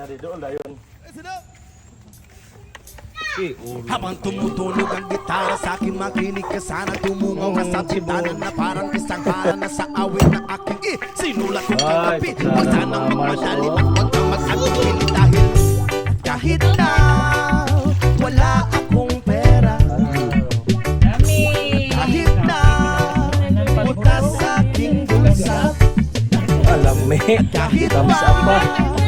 Dari doon dayon. Habang tumutunog ang gitara sa akin, makinig ka sana. Tumungaw ka sa bintana na parang isang hala na sa awit na aking sinulat ko kagabi. Huwag sanang magmadali at huwag kang mag-atubili dahil kahit na wala akong pera, kahit na butas sa aking bulsa, Alam me. kahit Thumbs up ba? pa